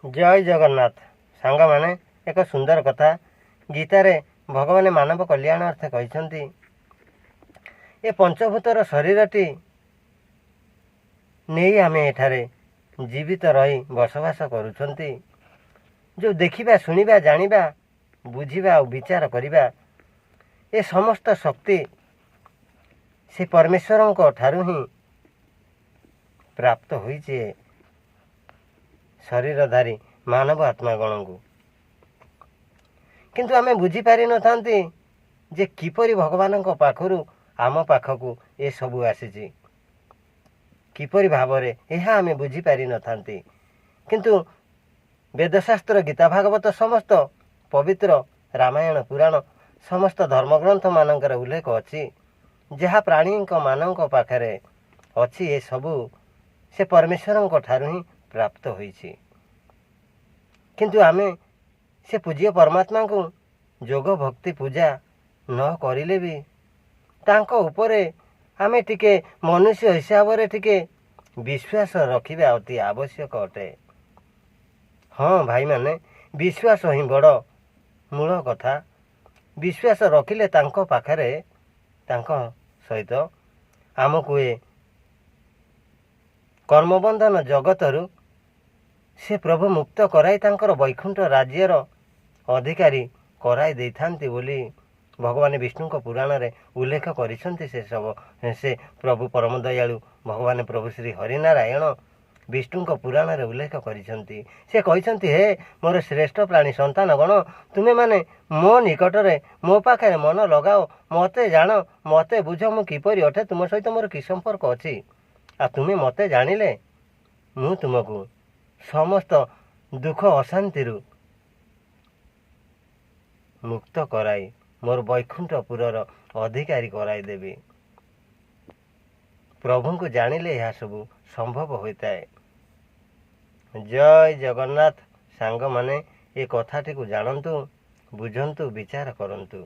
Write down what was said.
जय जगन्नाथ सांग माने एक सुंदर कथा गीतारे भगवान मानव कल्याण अर्थ कहते ए पंचभूतर शरीरटी नहीं आम एठारे जीवित रही बसवास करुछंती जो देखिबा शुणिबा जानिबा बुझिबा और विचार करिबा ए समस्त शक्ति से परमेश्वर को ठारू ही प्राप्त होइछे शरीरधारी मानव आत्मागण को किंतु आमे बुझी पारि न थांती जे किपरि भगवान पाखरु आम पाखकु ए सबु आसीछि किपरि भावरे यह आमे बुझी पारि न थांती किंतु वेदशास्त्र गीता भागवत समस्त पवित्र रामायण पुराण समस्त धर्मग्रंथ मानकर उल्लेख अछि जहाँ प्राणी मानक पाखरे अछि ए सबु से परमेश्वर को ठारू ही प्राप्त होइछि किंतु आमे से पूज्य परमात्मा को जोग भक्ति पूजा न करिले भी तांको उपरे आमे टिके मनुष्य हिसाब रे टिके विश्वास रखिबा अति आवश्यक अटे। हाँ भाई माने विश्वास ही बड़ मूल कथा विश्वास रखिले तांको पाखरे तांको सहित आमको ए कर्मबंधन जगतरु से प्रभु मुक्त कराई तांकर वैकुंठ राज्यर अधिकारी कराई देइथांती बोली भगवान विष्णु को पुराण रे उल्लेख करिसंती से प्रभु परम दयालु भगवान प्रभु श्री हरिनारायण विष्णु को पुराण रे उल्लेख करिसंती से कहिसंती हे मोर श्रेष्ठ प्राणी संतान गण तुमे माने मो निकट रे मो पाखरे मन लगाओ मते जान मते बुझ मु किपरि अठे तुम सहित मोर कि संपर्क अछि आ तुमे मते जानिले मु तुमको समस्त दुख अशांति मुक्त कराई मोर वैकुंठपुरर अधिकारी कराई देवी प्रभु को जानिले यह सब संभव होता है। जय जगन्नाथ सांग माने ये कथाटी को जानतु बुझंतु विचार करंतु।